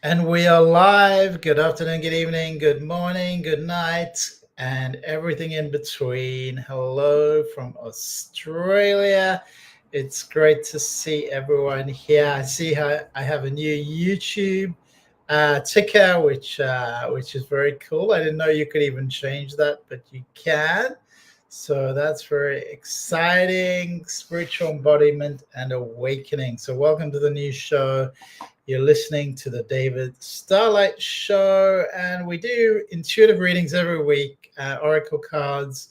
And we are live. Good afternoon, good evening, good morning, good night, and everything in between. Hello from Australia. It's great to see everyone here. I see how I have a new YouTube ticker, which is very cool. I didn't know you could even change that, but you can. So that's very exciting. Spiritual embodiment and awakening. So welcome to the new show. You're listening to the David Starlyte Show, and we do intuitive readings every week, oracle cards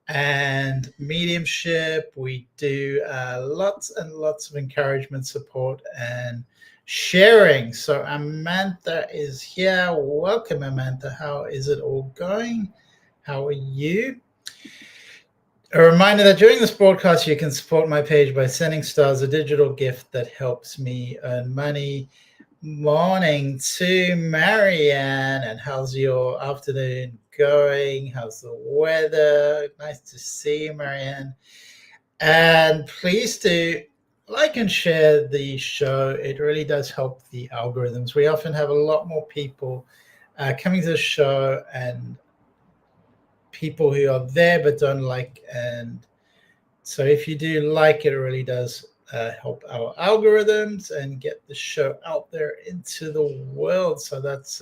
and mediumship. We do lots and lots of encouragement, support, and sharing. So Amantha is here. Welcome, Amantha. How is it all going? How are you? A reminder that during this broadcast, you can support my page by sending stars, a digital gift that helps me earn money. Morning to Marianne, and how's your afternoon going? How's the weather? Nice to see you, Marianne. And please do like and share the show. It really does help the algorithms. We often have a lot more people coming to the show and people who are there but don't like. And so if you do like it, it really does help our algorithms and get the show out there into the world. So that's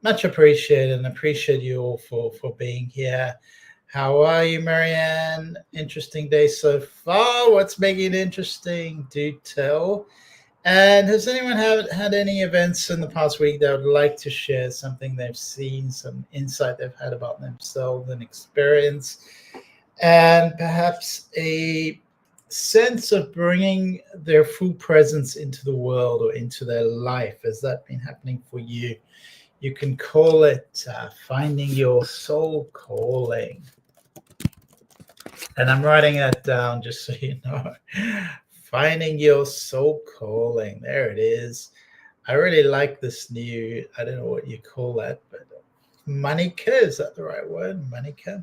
much appreciated, and appreciate you all for being here. How are you, Marianne? Interesting day so far. What's making it interesting? Do tell. And has anyone had any events in the past week that would like to share something they've seen, some insight they've had about themselves and experience, and perhaps a sense of bringing their full presence into the world or into their life? Has that been happening for you? You can call it finding your soul calling. And I'm writing that down just so you know. Finding your soul calling. There it is. I really like this new, I don't know what you call that, but Monica, is that the right word? Monica?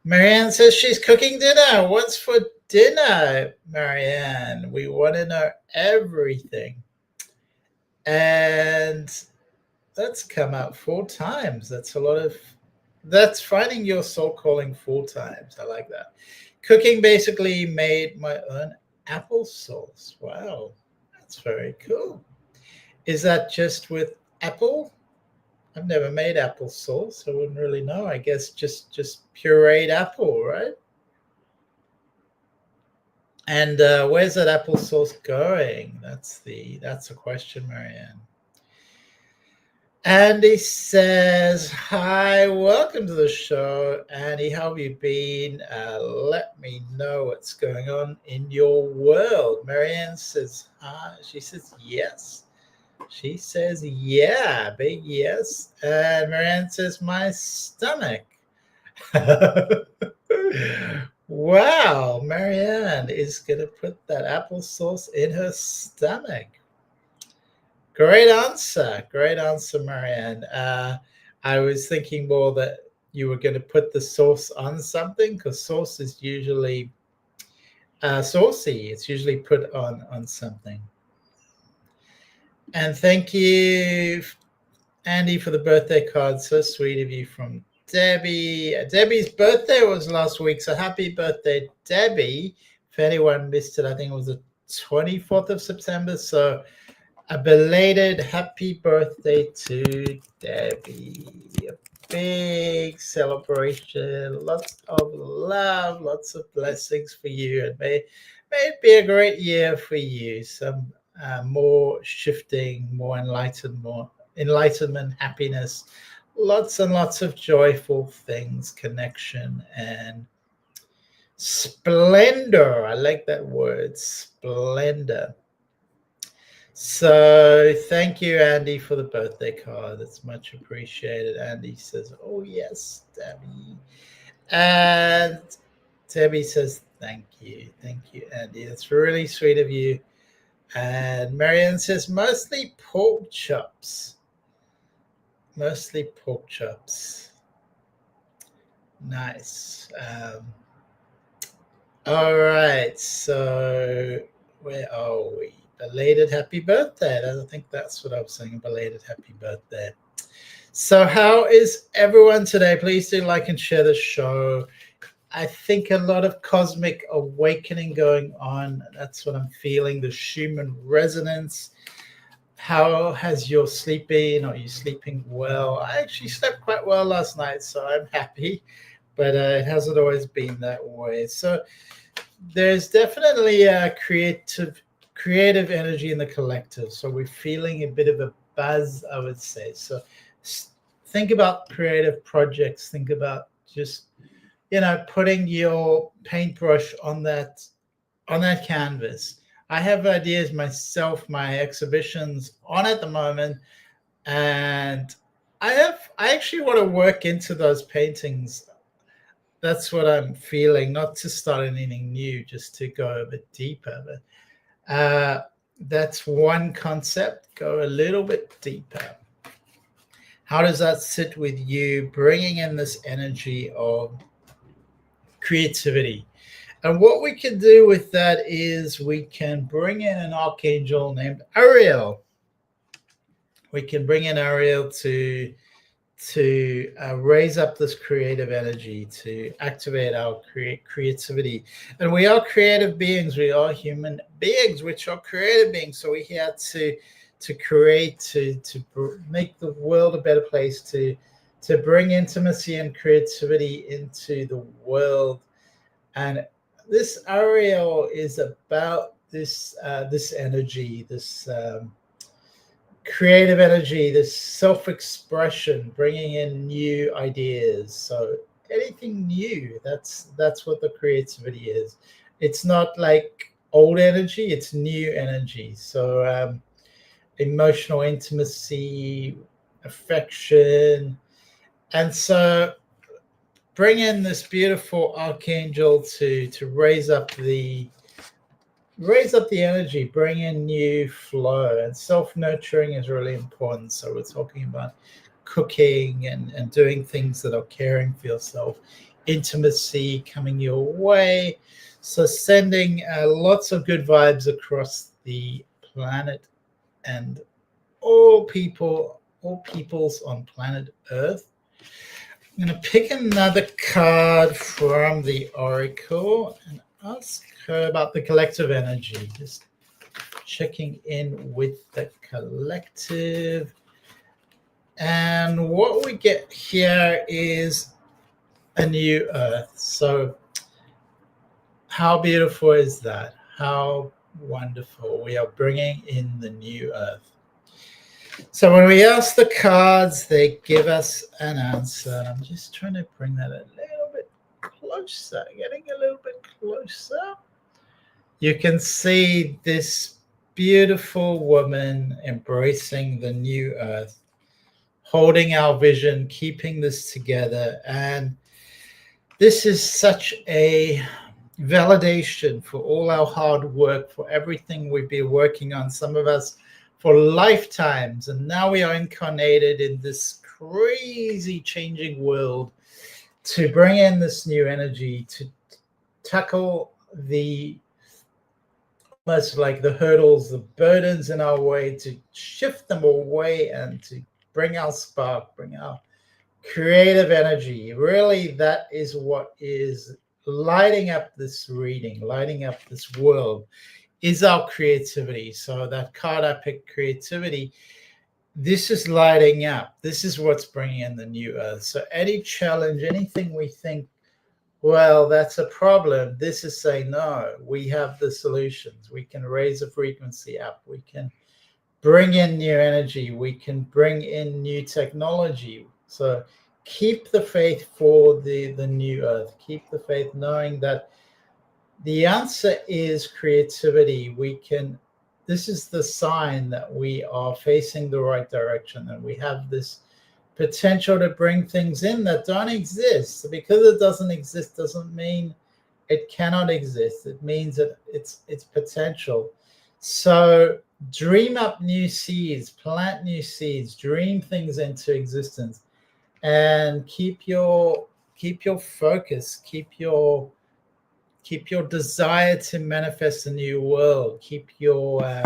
Marianne says she's cooking dinner. What's for dinner, Marianne? We want to know everything. And that's come out 4 times. That's a lot of, that's finding your soul calling 4 times. I like that. Cooking basically made my own applesauce. Wow, that's very cool. Is that just with apple? I've never made applesauce. I wouldn't really know. I guess just pureed apple, right? And where's that applesauce going? That's a question, Marianne. Andy says, hi, welcome to the show. Andy, how have you been? Let me know what's going on in your world. Marianne says, hi. She says, yes. She says, yeah, big yes. And Marianne says, my stomach. Wow, Marianne is going to put that applesauce in her stomach. Great answer, Marianne. I was thinking more that you were going to put the sauce on something, because sauce is usually saucy. It's usually put on something. And thank you, Andy, for the birthday card. So sweet of you from Debbie. Debbie's birthday was last week, so happy birthday, Debbie. If anyone missed it, I think it was the 24th of September. So a belated happy birthday to Debbie. A big celebration, lots of love, lots of blessings for you. And may it be a great year for you. Some more shifting, more enlightenment, happiness, lots and lots of joyful things, connection, and splendor. I like that word, splendor. So thank you, Andy, for the birthday card. It's much appreciated. Andy says, oh, yes, Debbie. And Debbie says, thank you, Andy. That's really sweet of you. And Marianne says, mostly pork chops. Mostly pork chops. Nice. All right. So where are we? belated happy birthday. I think that's what I was saying, belated happy birthday. So how is everyone today? Please do like and share the show. I think a lot of cosmic awakening going on. That's what I'm feeling, the Schumann resonance. How has your sleep been? Are you sleeping well? I actually slept quite well last night, so I'm happy, but it hasn't always been that way. So there's definitely a creative energy in the collective. So we're feeling a bit of a buzz, I would say. So think about creative projects. Think about just, putting your paintbrush on that canvas. I have ideas myself, my exhibitions on at the moment, and I actually want to work into those paintings. That's what I'm feeling, not to start anything new, just to go a bit deeper. But that's one concept, go a little bit deeper. How does that sit with you, bringing in this energy of creativity? And what we can do with that is we can bring in an archangel named Ariel. We can bring in Ariel to raise up this creative energy, to activate our creativity. And we are creative beings. We are human beings, which are creative beings. So we're here to create, to make the world a better place, to bring intimacy and creativity into the world. And this Ariel is about this energy, this creative energy, this self-expression, bringing in new ideas. So anything new, that's what the creativity is. It's not like old energy, it's new energy. So emotional intimacy, affection. And so bring in this beautiful archangel to raise up the energy, bring in new flow. And self-nurturing is really important. So we're talking about cooking and doing things that are caring for yourself, intimacy coming your way. So sending lots of good vibes across the planet and all peoples on planet Earth. I'm going to pick another card from the Oracle and ask her about the collective energy. Just checking in with the collective. And what we get here is a new Earth. So how beautiful is that? How wonderful. We are bringing in the new Earth. So when we ask the cards, they give us an answer. I'm just trying to bring that a little bit closer, getting a little bit closer. You can see this beautiful woman embracing the new Earth, holding our vision, keeping this together. And this is such a validation for all our hard work, for everything we've been working on. Some of us for lifetimes, and now we are incarnated in this crazy changing world to bring in this new energy, to tackle the almost like the hurdles, the burdens in our way, to shift them away and to bring our spark, bring our creative energy. Really, that is what is lighting up this reading, lighting up this world, is our creativity. So that card I picked, creativity, this is lighting up. This is what's bringing in the new Earth. So any challenge, anything we think, well, that's a problem, this is saying, no, we have the solutions. We can raise the frequency up. We can bring in new energy. We can bring in new technology. So keep the faith for the new Earth. Keep the faith knowing that the answer is creativity. This is the sign that we are facing the right direction, and we have this potential to bring things in that don't exist. Because it doesn't exist doesn't mean it cannot exist. It means that it's potential. So dream up new seeds, plant new seeds, dream things into existence, and keep your focus, keep your desire to manifest a new world, keep your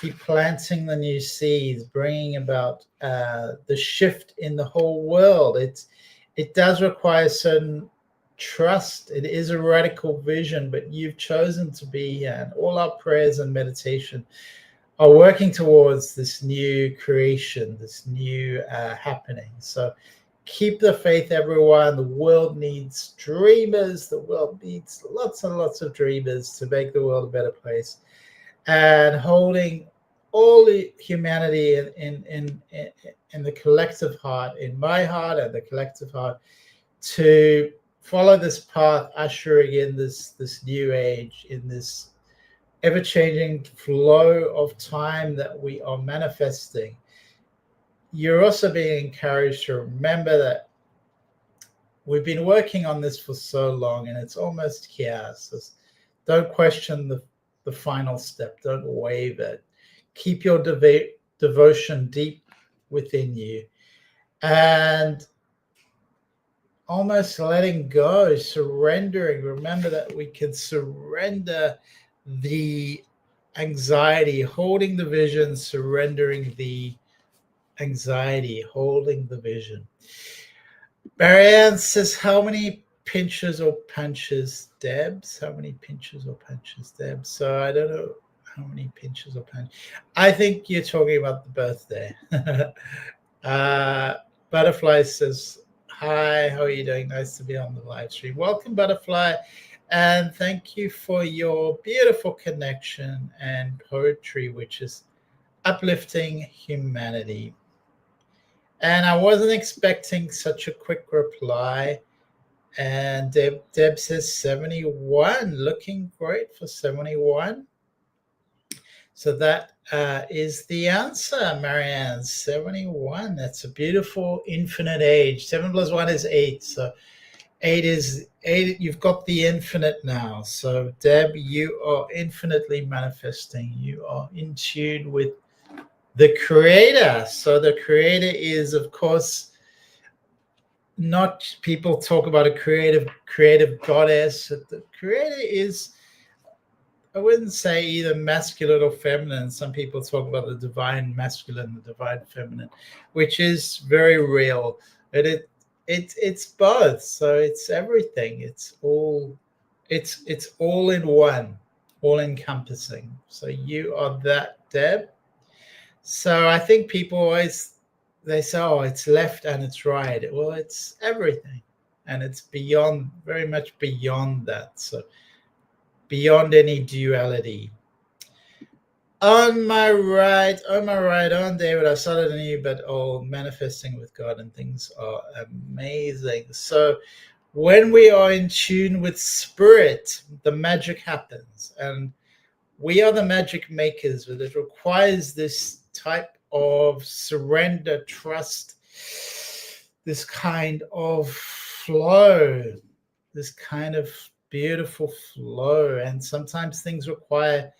keep planting the new seeds, bringing about the shift in the whole world. It does require certain trust. It is a radical vision, but you've chosen to be here, and all our prayers and meditation are working towards this new creation, this new happening. So keep the faith, everyone. The world needs dreamers. The world needs lots and lots of dreamers to make the world a better place. And holding all the humanity in the collective heart, in my heart and the collective heart, to follow this path, ushering in this new age, in this ever-changing flow of time that we are manifesting. You're also being encouraged to remember that we've been working on this for so long, and it's almost here. So don't question the final step. Don't waver. Keep your devotion deep within you, and almost letting go, surrendering. Remember that we can surrender the anxiety, holding the vision, surrendering the anxiety, holding the vision. Marianne says, how many pinches or punches, Debs? How many pinches or punches, Debs? So I don't know how many pinches or punches. I think you're talking about the birthday. Butterfly says, hi, how are you doing? Nice to be on the live stream. Welcome, Butterfly. And thank you for your beautiful connection and poetry, which is uplifting humanity. And I wasn't expecting such a quick reply. And Deb says 71, looking great for 71. So that is the answer, Marianne, 71. That's a beautiful infinite age. 7 plus 1 is 8. So 8 is 8. You've got the infinite now. So Deb, you are infinitely manifesting. You are in tune with the creator. So the creator is, of course, not, people talk about a creative goddess. The creator is, I wouldn't say either masculine or feminine. Some people talk about the divine masculine, the divine feminine, which is very real. But it's both. So it's everything. It's all in one, all encompassing. So you are that, Deb. So I think people always, they say, oh, it's left and it's right. Well, it's everything. And it's beyond, very much beyond that. So beyond any duality. On my right, on David, I started anew, but all manifesting with God, and things are amazing. So when we are in tune with spirit, the magic happens. And we are the magic makers, but it requires this type of surrender, trust, this kind of flow, this kind of beautiful flow. And sometimes things require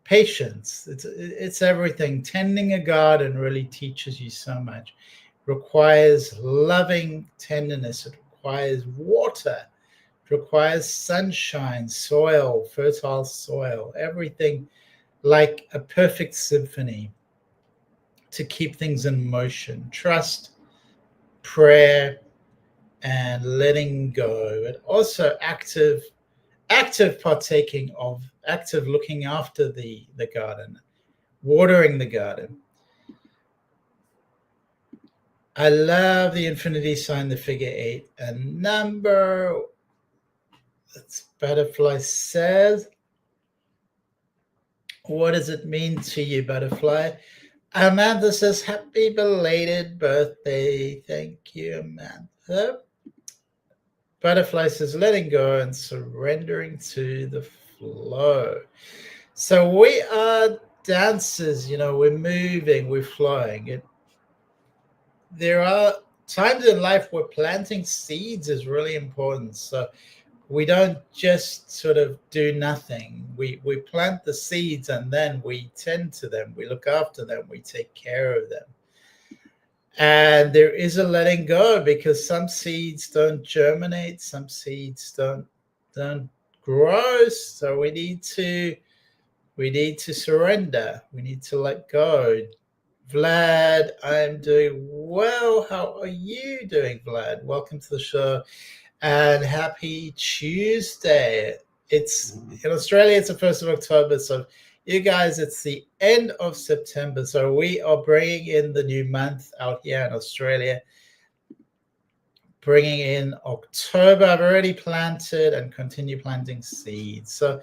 patience. It's everything. Tending a garden really teaches you so much. It requires loving tenderness. It requires water. It requires sunshine, soil, fertile soil, everything like a perfect symphony to keep things in motion. Trust, prayer, and letting go. But also active partaking of, active looking after the garden, watering the garden. I love the infinity sign, the figure 8, and number, that's Butterfly says, what does it mean to you, Butterfly? Amanda says, happy belated birthday. Thank you, Amanda. Butterfly says, letting go and surrendering to the flow. So we are dancers, we're moving, we're flowing. There are times in life where planting seeds is really important. So we don't just sort of do nothing. We plant the seeds and then we tend to them. We look after them. We take care of them. And there is a letting go, because some seeds don't germinate. Some seeds don't grow. So we need to We need to surrender. We need to let go. Vlad, I'm doing well. How are you doing, Vlad? Welcome to the show and happy Tuesday. It's in Australia, it's the 1st of October. So you guys, it's the end of September. So we are bringing in the new month out here in Australia, bringing in October. I've already planted and continue planting seeds. So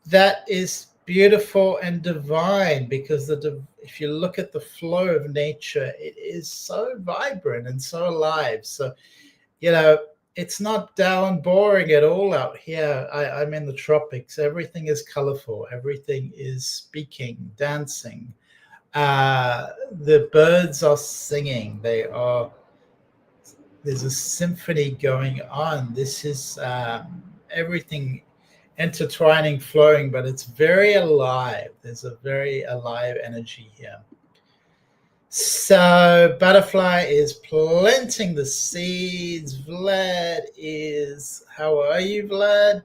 that is beautiful and divine, because if you look at the flow of nature, it is so vibrant and so alive. So, it's not dull and boring at all out here. I'm in the tropics. Everything is colorful. Everything is speaking, dancing. The birds are singing. There's a symphony going on. This is everything intertwining, flowing, but it's very alive. There's a very alive energy here. So Butterfly is planting the seeds. Vlad is, how are you, Vlad?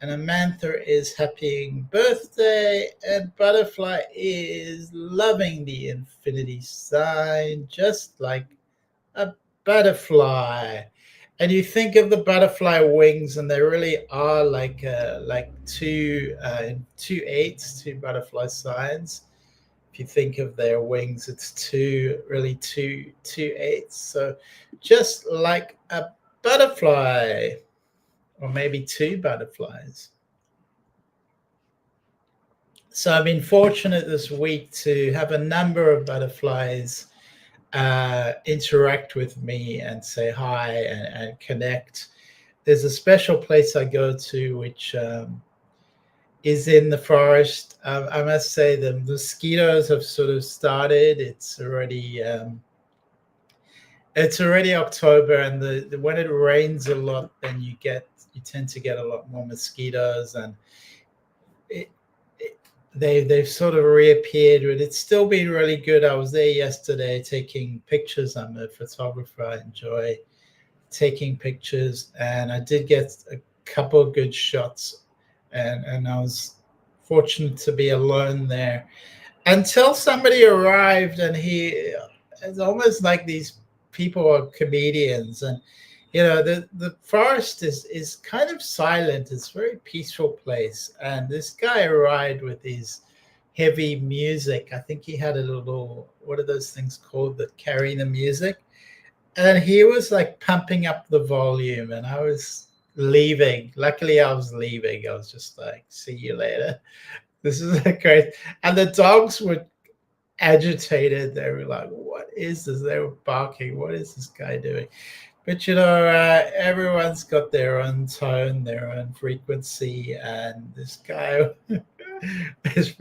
And Amantha is happy birthday. And Butterfly is loving the infinity sign, just like a butterfly. And you think of the butterfly wings, and they really are like two eights, two butterfly signs. If you think of their wings, it's two eighths. So just like a butterfly, or maybe two butterflies. So I've been fortunate this week to have a number of butterflies interact with me and say hi and connect. There's a special place I go to, which is in the forest. I must say the mosquitoes have sort of started. It's already October, and when it rains a lot, then you tend to get a lot more mosquitoes, and they've sort of reappeared, but it's still been really good. I was there yesterday taking pictures. I'm a photographer. I enjoy taking pictures, and I did get a couple of good shots, and I was fortunate to be alone there until somebody arrived, and it's almost like these people are comedians, and the forest is kind of silent. It's a very peaceful place, and this guy arrived with his heavy music. I think he had a little, what are those things called that carry the music? And he was like pumping up the volume, and I was leaving. Luckily, I was leaving. I was just like, see you later. This is great. And the dogs were agitated. They were like, what is this? They were barking. What is this guy doing? But everyone's got their own tone, their own frequency, and this guy is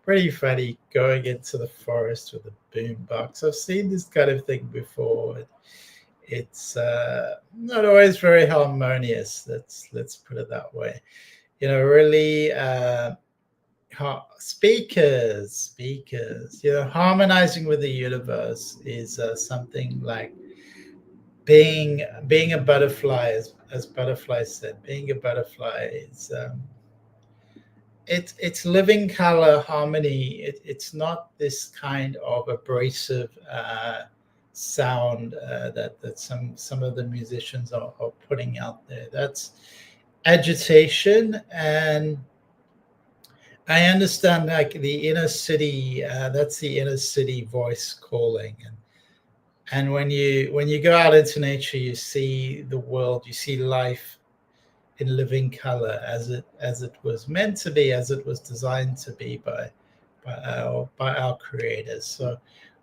pretty funny, going into the forest with a boombox. I've seen this kind of thing before. It's not always very harmonious. Let's put it that way. Really speakers. Harmonizing with the universe is something like being a butterfly, as Butterfly said. Being a butterfly is it's living color harmony. It's not this kind of abrasive sound that some of the musicians are putting out there. That's agitation, and I understand like the inner city. That's the inner city voice calling, and when you go out into nature, you see the world, you see life in living color as it was meant to be, as it was designed to be by our creators. So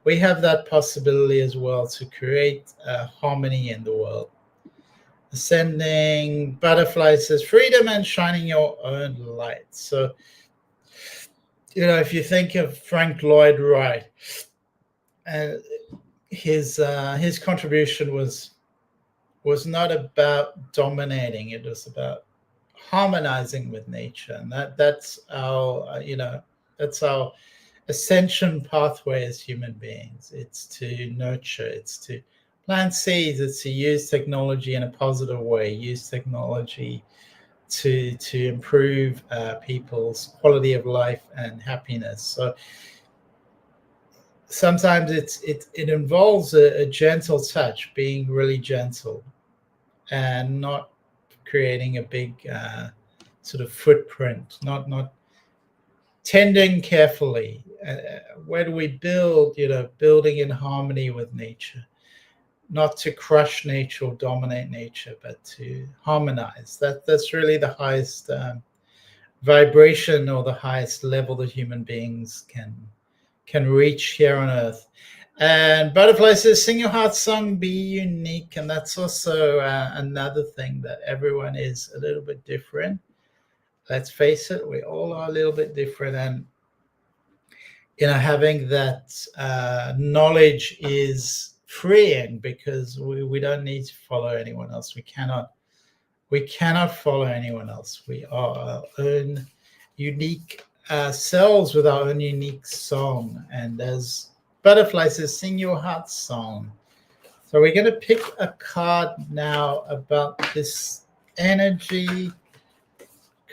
we have that possibility as well to create harmony in the world. Ascending Butterfly says freedom and shining your own light. So if you think of Frank Lloyd Wright, his contribution was not about dominating. It was about harmonizing with nature, and that's our ascension pathway as human beings. It's to nurture, it's to plant seeds, it's to use technology in a positive way, use technology to improve people's quality of life and happiness. So sometimes it involves a gentle touch, being really gentle, and not creating a big sort of footprint, not tending carefully. Where do we build? Building in harmony with nature, not to crush nature or dominate nature, but to harmonize. That's really the highest vibration, or the highest level that human beings can reach here on earth. And Butterfly says, sing your heart song, be unique. And that's also another thing, that everyone is a little bit different. Let's face it, we all are a little bit different. And having that knowledge is freeing, because we don't need to follow anyone else. We cannot follow anyone else. We are our own unique selves with our own unique song. And as Butterfly says, sing your heart song. So we're going to pick a card now about this energy,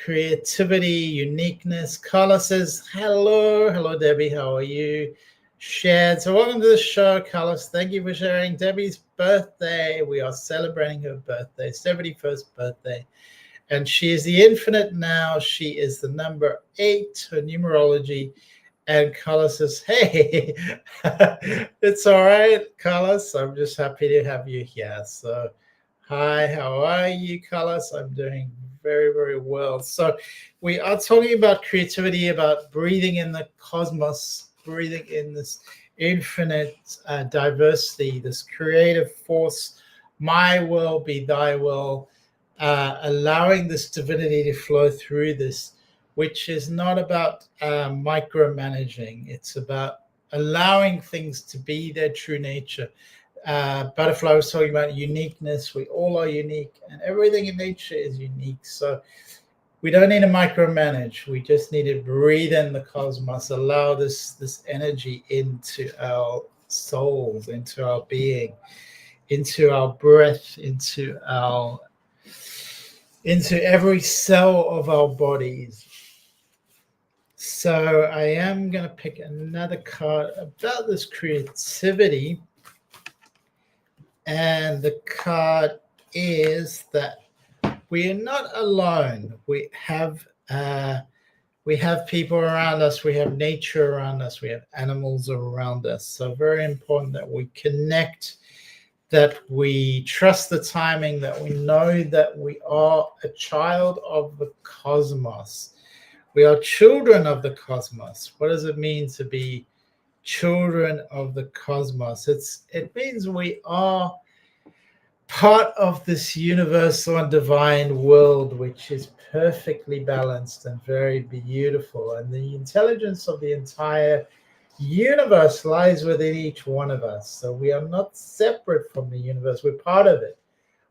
creativity, uniqueness. Carla says, hello Debbie, how are you? Shared. So welcome to the show, Carlos. Thank you for sharing. Debbie's birthday, we are celebrating her birthday, 71st birthday. And she is the infinite now. She is the number 8, her numerology. And Carlos says, hey, it's all right, Carlos. I'm just happy to have you here. So hi, how are you, Carlos? I'm doing very, very well. So we are talking about creativity, about breathing in the cosmos, breathing in this infinite diversity, this creative force. My will be thy will, allowing this divinity to flow through this, which is not about micromanaging. It's about allowing things to be their true nature. Butterfly was talking about uniqueness. We all are unique, and everything in nature is unique. So we don't need to micromanage. We just need to breathe in the cosmos, allow this energy into our souls, into our being, into our breath, into every cell of our bodies. So I am going to pick another card about this creativity. And the card is that we are not alone. We have people around us. We have nature around us. We have animals around us. So very important that we connect, that we trust the timing, that we know that we are a child of the cosmos. We are children of the cosmos. What does it mean to be children of the cosmos? It means we are part of this universal and divine world, which is perfectly balanced and very beautiful. And the intelligence of the entire universe lies within each one of us. So we are not separate from the universe. We're part of it.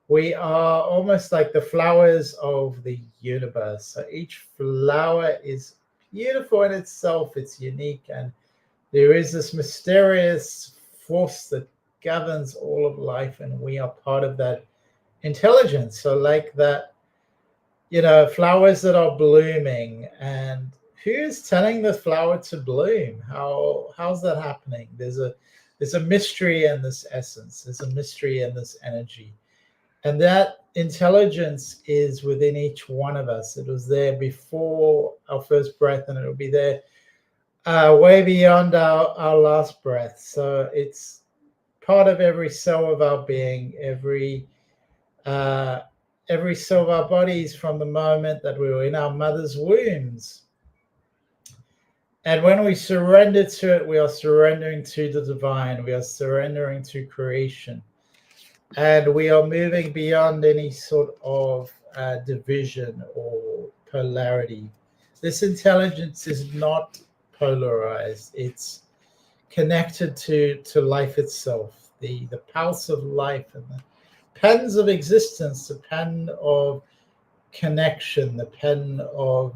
We are almost like the flowers of the universe. So each flower is beautiful in itself. It's unique. And there is this mysterious force that governs all of life, and we are part of that intelligence. So like that, flowers that are blooming, and who's telling the flower to bloom? How's that happening? There's a mystery in this essence. There's a mystery in this energy. And that intelligence is within each one of us. It was there before our first breath, and it'll be there way beyond our last breath. So it's part of every cell of our being, every cell of our bodies from the moment that we were in our mother's wombs. And when we surrender to it, we are surrendering to the divine. We are surrendering to creation. And we are moving beyond any sort of division or polarity. This intelligence is not polarized. It's connected to life itself, the pulse of life, and the pens of existence, the pen of connection, the pen of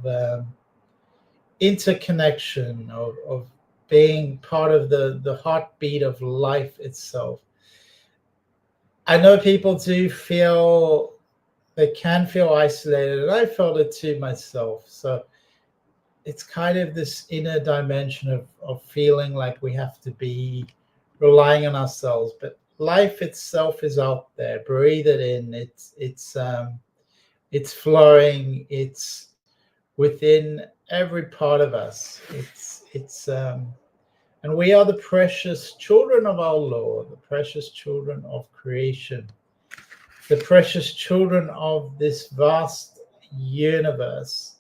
interconnection, of being part of the heartbeat of life itself. I know people do feel they can feel isolated, and I felt it too myself. So it's kind of this inner dimension of feeling like we have to be relying on ourselves, but life itself is out there. Breathe it in. It's flowing. It's within every part of us. And we are the precious children of our Lord, the precious children of creation, the precious children of this vast universe,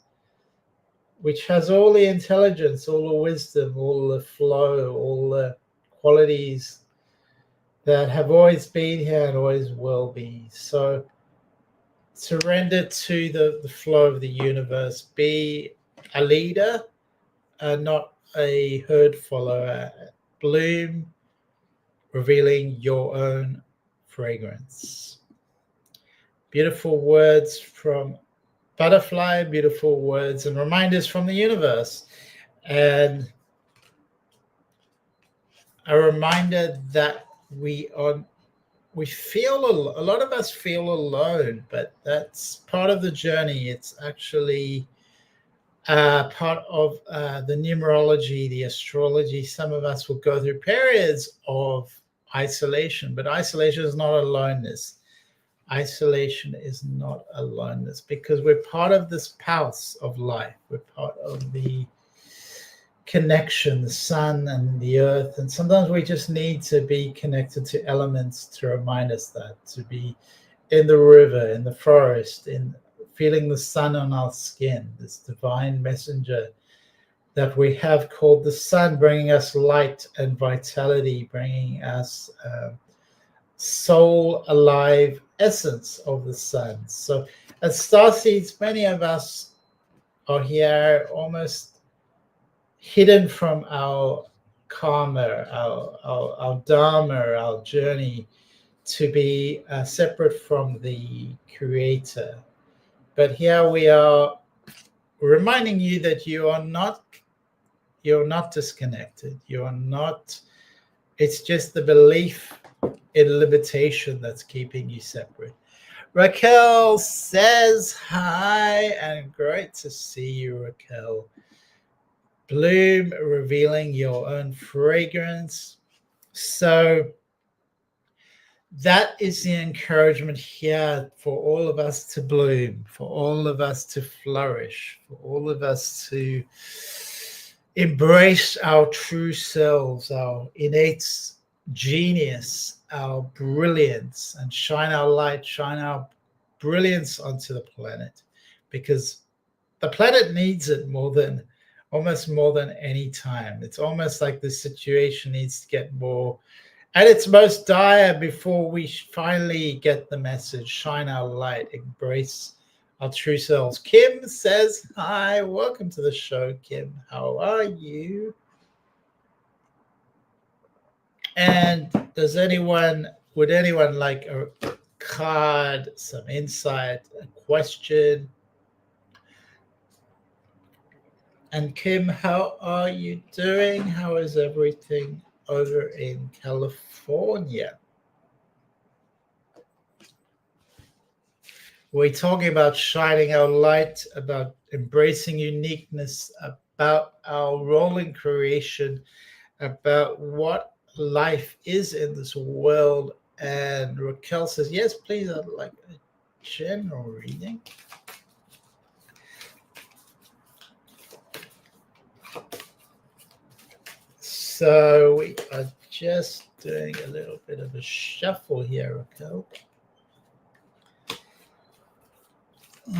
which has all the intelligence, all the wisdom, all the flow, all the qualities that have always been here and always will be. So surrender to the flow of the universe. Be a leader, not a herd follower. Bloom, revealing your own fragrance. Beautiful words from Butterfly, beautiful words and reminders from the universe. And a reminder that we feel, a lot of us feel alone, but that's part of the journey. It's actually part of the numerology, the astrology. Some of us will go through periods of isolation, but isolation is not aloneness. Isolation is not aloneness, because we're part of this pulse of life. We're part of the connection, the sun and the earth. And sometimes we just need to be connected to elements to remind us that, to be in the river, in the forest, in feeling the sun on our skin, this divine messenger that we have called the sun, bringing us light and vitality, bringing us soul alive essence of the sun. So as starseeds, many of us are here almost hidden from our karma, our dharma, our journey to be separate from the creator. But here we are reminding you that you're not disconnected. You're not, it's just the belief in limitation that's keeping you separate. Raquel says hi, and great to see you, Raquel. Bloom, revealing your own fragrance. So that is the encouragement here for all of us to bloom, for all of us to flourish, for all of us to embrace our true selves, our innate genius, our brilliance, and shine our light, shine our brilliance onto the planet, because the planet needs it almost more than any time. It's almost like the situation needs to get more at its most dire before we finally get the message. Shine our light, embrace our true selves. Kim says hi. Welcome to the show, Kim. How are you? And would anyone like a card, some insight, a question? And Kim, how are you doing? How is everything over in California? We're talking about shining our light, about embracing uniqueness, about our role in creation, about what life is in this world. And Raquel says, yes, please, I'd like a general reading. So we are just doing a little bit of a shuffle here, Raquel.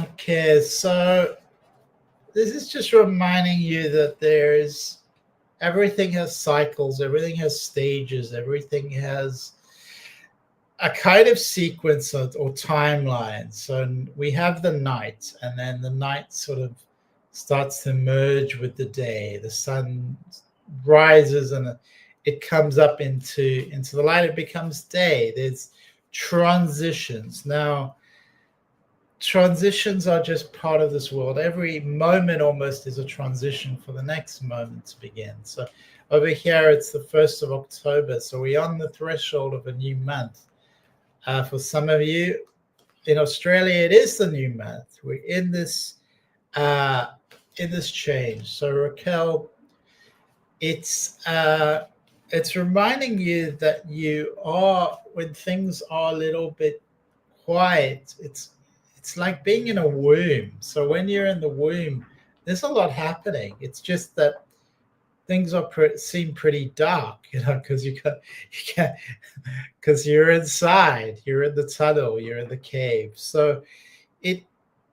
Okay, so this is just reminding you that everything has cycles, everything has stages, everything has a kind of sequence or timeline. So we have the night, and then the night sort of starts to merge with the day. The sun rises and it comes up into the light. It becomes day. There's transitions. Now, transitions are just part of this world. Every moment almost is a transition for the next moment to begin. So over here, it's the 1st of October. So we're on the threshold of a new month. For some of you, in Australia, it is the new month. We're in this change. So Raquel, it's reminding you that you are, when things are a little bit quiet, it's like being in a womb. So when you're in the womb, there's a lot happening. It's just that things seem pretty dark, because you can't, because you're inside, you're in the tunnel, you're in the cave. So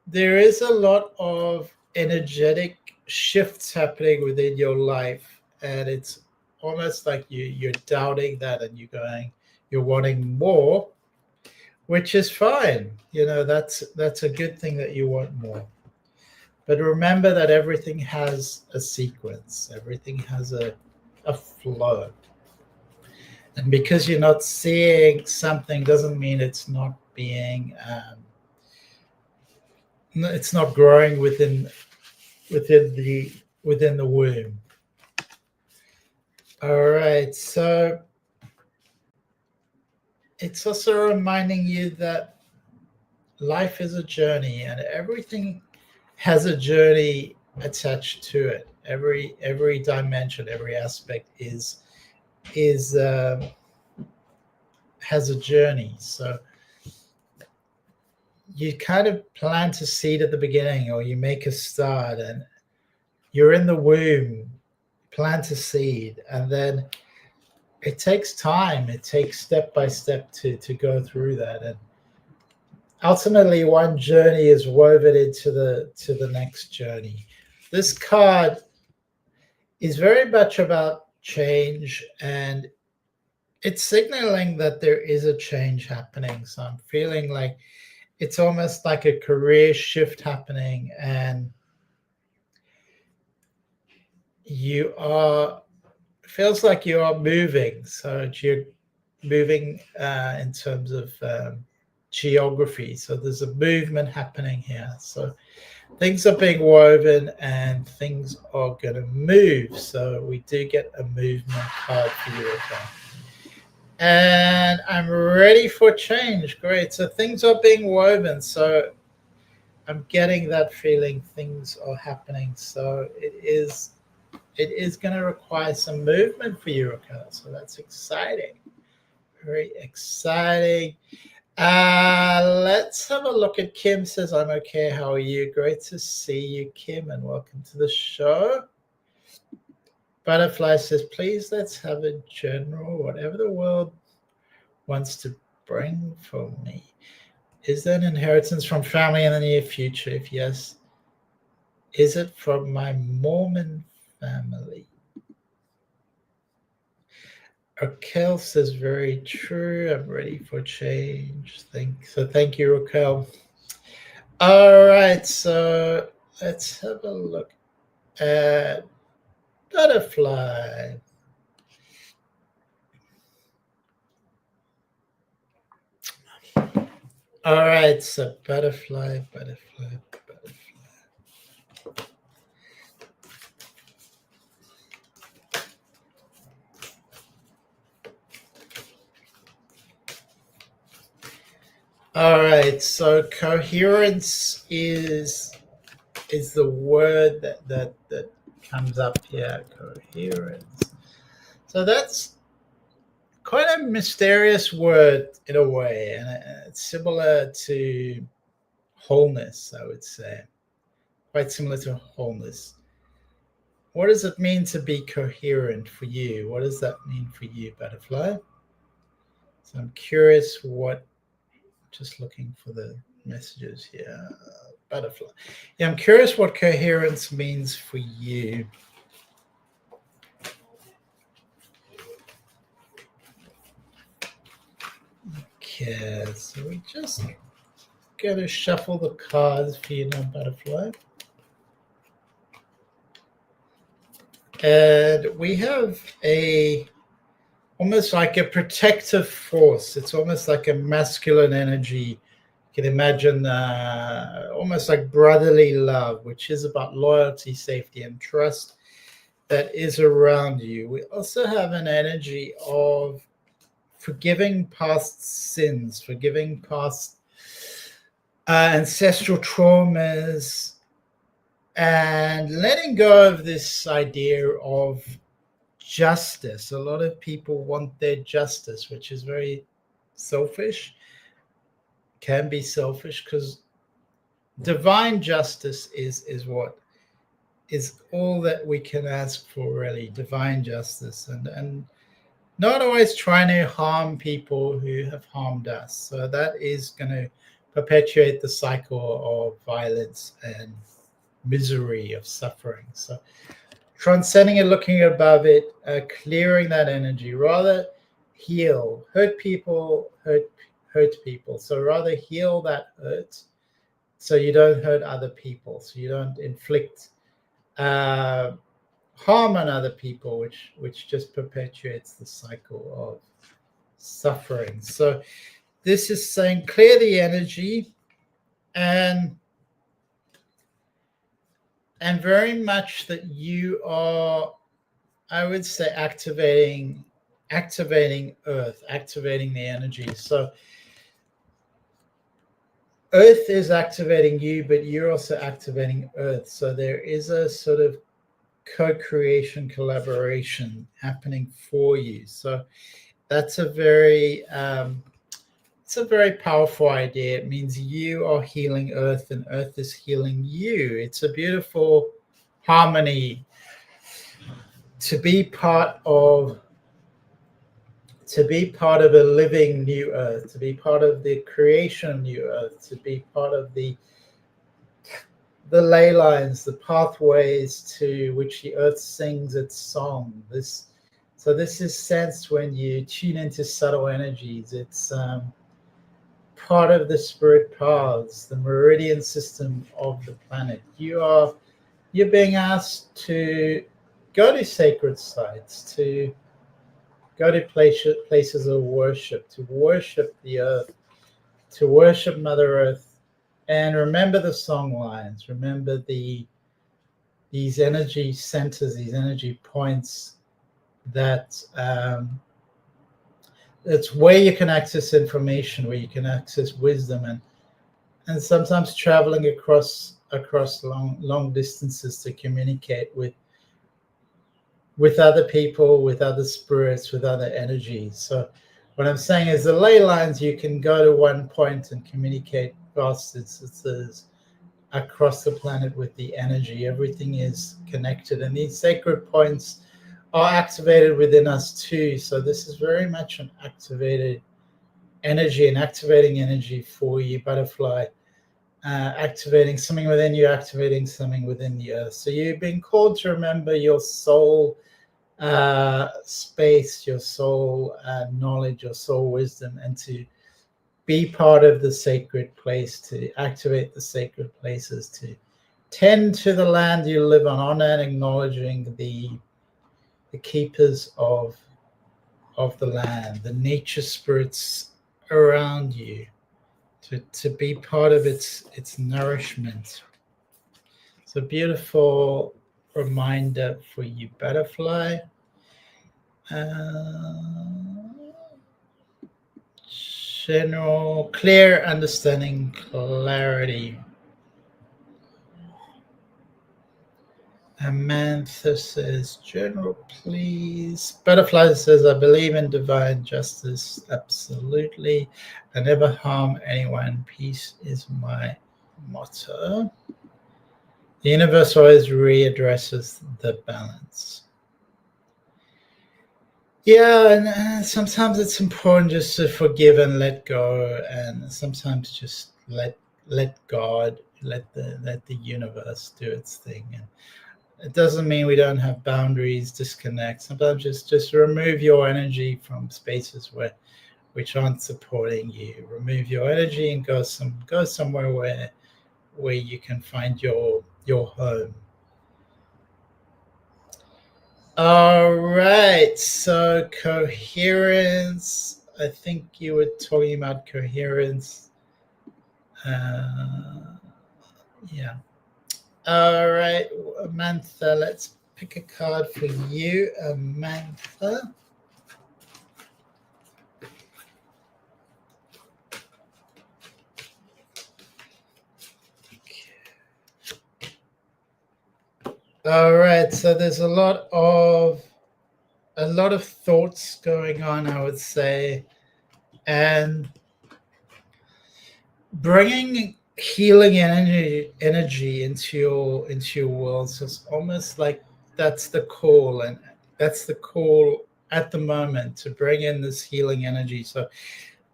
there is a lot of energetic shifts happening within your life, and it's almost like you're doubting that, and you're wanting more, which is fine. That's a good thing that you want more. But remember that everything has a sequence, everything has a flow. And because you're not seeing something doesn't mean it's not being, it's not growing within the womb. All right, so it's also reminding you that life is a journey, and everything has a journey attached to it. Every dimension, every aspect has a journey. So you kind of plant a seed at the beginning, or you make a start, and you're in the womb, plant a seed, and then it takes time. It takes step by step to go through that, and ultimately one journey is woven into the next journey. This card is very much about change, and it's signaling that there is a change happening. So I'm feeling like it's almost like a career shift happening, and feels like you are moving. So you're moving in terms of geography. So there's a movement happening here. So things are being woven and things are going to move. So we do get a movement card for you. Okay. And I'm ready for change. Great. So things are being woven. So I'm getting that feeling things are happening. So it is going to require some movement for you, Raquel. So that's exciting. Very exciting. Let's have a look at Kim. Says, I'm okay. How are you? Great to see you, Kim, and welcome to the show. Butterfly says, please, let's have a general, whatever the world wants to bring for me. Is there an inheritance from family in the near future? If yes, is it from my Mormon family? Raquel says, very true. I'm ready for change. Thank you, Raquel. All right, so let's have a look at Butterfly. All right, so Butterfly. All right, so coherence is the word that comes up here. Coherence. So that's quite a mysterious word in a way, and it's similar to wholeness, I would say. Quite similar to wholeness. What does it mean to be coherent for you? What does that mean for you, Butterfly? So I'm curious just looking for the messages here. Butterfly. Yeah, I'm curious what coherence means for you. Okay, so we just got to shuffle the cards for you now, Butterfly. And we have almost like a protective force. It's almost like a masculine energy. You can imagine almost like brotherly love, which is about loyalty, safety, and trust that is around you. We also have an energy of forgiving past sins, forgiving past ancestral traumas, and letting go of this idea of justice. A lot of people want their justice, which is very selfish, can be selfish, because divine justice is what is all that we can ask for, really. Divine justice, and not always trying to harm people who have harmed us. So that is going to perpetuate the cycle of violence and misery, of suffering. So transcending it, looking above it, clearing that energy, rather heal. Hurt people hurt people, so rather heal that hurt, so you don't hurt other people, so you don't inflict harm on other people, which just perpetuates the cycle of suffering. So this is saying clear the energy, and very much that you are, I would say, activating earth, activating the energy. So earth is activating you, but you're also activating earth. So there is a sort of co-creation, collaboration happening for you. So that's a very it's a very powerful idea. It means you are healing earth and earth is healing you. It's a beautiful harmony to be part of a living new earth, to be part of the creation of new earth, to be part of the ley lines, the pathways to which the earth sings its song. This is sensed when you tune into subtle energies. It's part of the spirit paths, the meridian system of the planet. You're being asked to go to sacred sites, to go to places of worship, to worship the earth, to worship Mother Earth, and remember the song lines, remember these energy centers, these energy points that it's where you can access information, where you can access wisdom, and sometimes traveling across long distances to communicate with other people, with other spirits, with other energies. So what I'm saying is the ley lines, you can go to one point and communicate vast distances across the planet with the energy. Everything is connected, and these sacred points are activated within us too. So this is very much an activated energy, an activating energy for you, butterfly, activating something within you, activating something within the earth. So you've been called to remember your soul space, your soul knowledge, your soul wisdom, and to be part of the sacred place, to activate the sacred places, to tend to the land you live on, honor and acknowledging the keepers of the land, the nature spirits around you, to be part of its nourishment. It's a beautiful reminder for you, butterfly. General, clear understanding, clarity. Amantha says, General, please. Butterfly says, I believe in divine justice. Absolutely. I never harm anyone. Peace is my motto. The universe always readdresses the balance. Yeah, and sometimes it's important just to forgive and let go, and sometimes just let God, let the universe do its thing. And it doesn't mean we don't have boundaries, disconnect. Sometimes just remove your energy from spaces which aren't supporting you. Remove your energy and go somewhere where you can find your home. All right, so coherence. I think you were talking about coherence. Yeah. All right, Amantha, let's pick a card for you, Amantha. All right, so there's a lot of thoughts going on, I would say, and bringing healing energy into your world. So it's almost like that's the call, and that's the call at the moment, to bring in this healing energy. So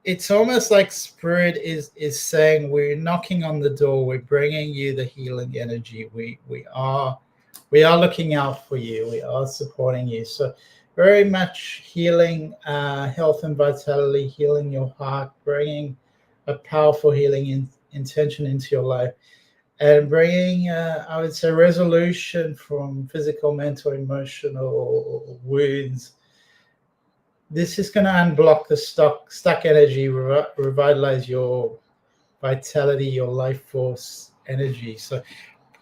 it's almost like spirit is saying, we're knocking on the door, we're bringing you the healing energy, we are looking out for you, we are supporting you. So very much healing, health and vitality, healing your heart, bringing a powerful healing intention into your life, and bringing, I would say, resolution from physical, mental, emotional wounds. This is going to unblock the stuck energy, revitalize your vitality, your life force energy. So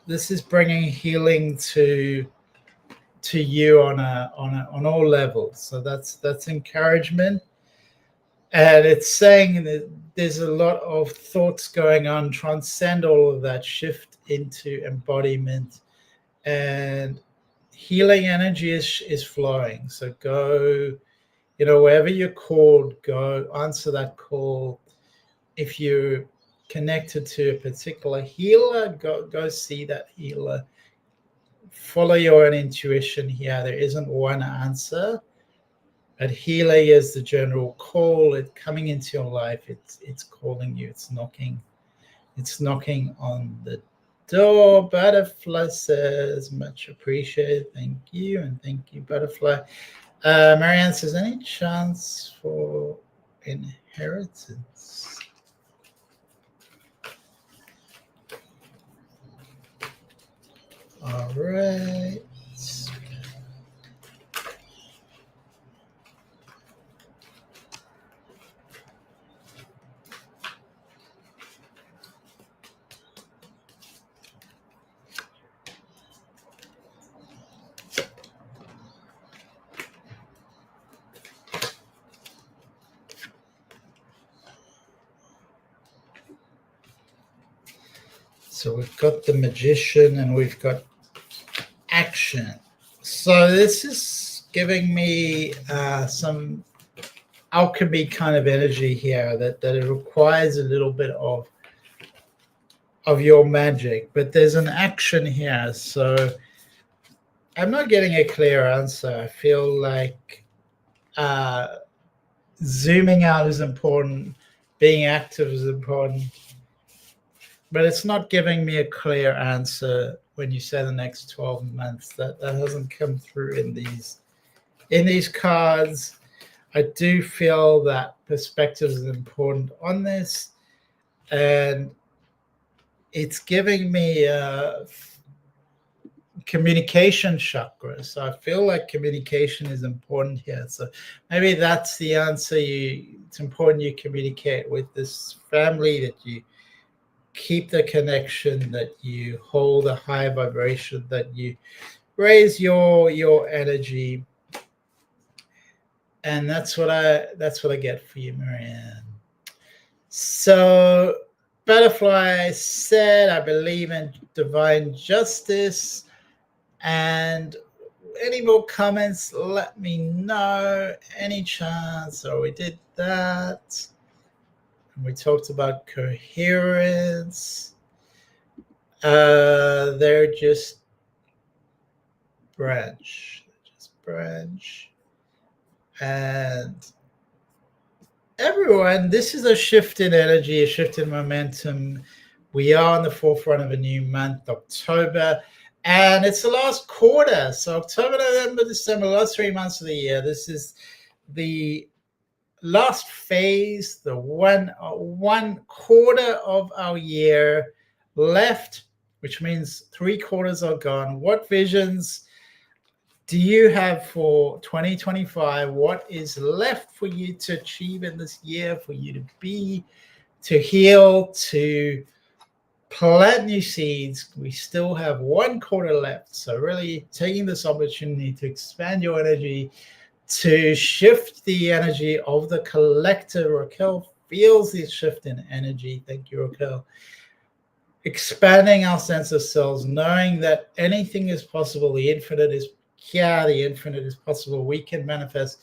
this is bringing healing to you on all levels. So that's encouragement, and it's saying that there's a lot of thoughts going on. Transcend all of that, shift into embodiment, and healing energy is flowing. So go, wherever you're called, go answer that call. If you're connected to a particular healer, go see that healer. Follow your own intuition here. There isn't one answer, but healing is the general call. It's coming into your life. It's calling you. It's knocking on the door. Butterfly says, much appreciated. Thank you. And thank you, Butterfly. Marianne says, any chance for inheritance? All right. So we've got the magician and we've got action. So this is giving me some alchemy kind of energy here, that it requires a little bit of your magic, but there's an action here. So I'm not getting a clear answer. I feel like zooming out is important, being active is important, but it's not giving me a clear answer when you say the next 12 months. That hasn't come through in these cards. I do feel that perspective is important on this, and it's giving me a communication chakra. So I feel like communication is important here. So maybe that's the answer. It's important you communicate with this family, that you keep the connection, that you hold a high vibration, that you raise your energy. And that's what I get for you, Marianne. So Butterfly said, I believe in divine justice. And any more comments, let me know. Any chance? So we did that. And we talked about coherence. They're just branch. And everyone, this is a shift in energy, a shift in momentum. We are on the forefront of a new month, October, and it's the last quarter. So October, November, December, the last 3 months of the year. This is the last phase, the one quarter of our year left, which means 3 quarters are gone. What visions do you have for 2025? What is left for you to achieve in this year, for you to be, to heal, to plant new seeds? We still have 1 quarter left. So really taking this opportunity to expand your energy, to shift the energy of the collective. Raquel feels this shift in energy. Thank you, Raquel. expanding our sense of selves, knowing that anything is possible. The infinite is here, the infinite is possible. We can manifest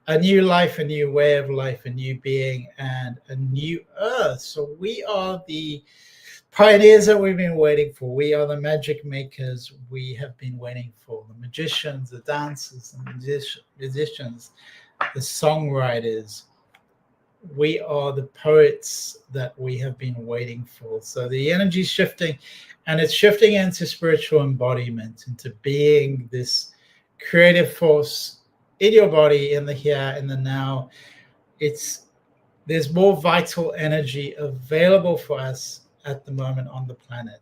a new life, a new way of life, a new being, and a new earth. So we are the pioneers that we've been waiting for. We are the magic makers we have been waiting for. The magicians, the dancers, the musicians, the songwriters. We are the poets that we have been waiting for. So the energy is shifting, and it's shifting into spiritual embodiment, into being this creative force in your body, in the here, in the now. There's more vital energy available for us at the moment on the planet.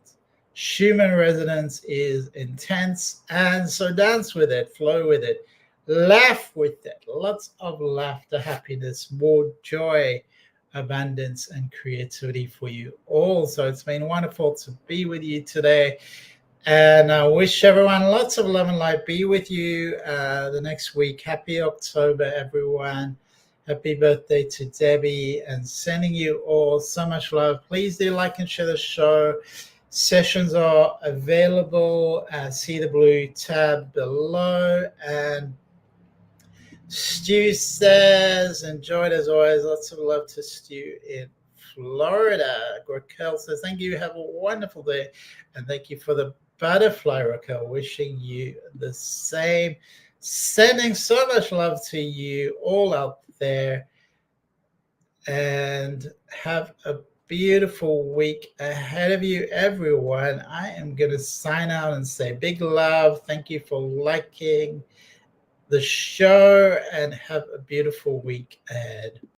Schumann resonance is intense, and so dance with it, flow with it, laugh with it. Lots of laughter, happiness, more joy, abundance, and creativity for you all. So it's been wonderful to be with you today. And I wish everyone lots of love and light be with you the next week. Happy October, everyone. Happy birthday to Debbie, and sending you all so much love. Please do like and share the show. Sessions are available. See the blue tab below. And Stu says, enjoyed as always. Lots of love to Stu in Florida. Raquel says, thank you. Have a wonderful day. And thank you for the butterfly, Raquel. Wishing you the same. Sending so much love to you all out there. And have a beautiful week ahead of you, everyone. I am going to sign out and say big love. Thank you for liking the show, and have a beautiful week ahead.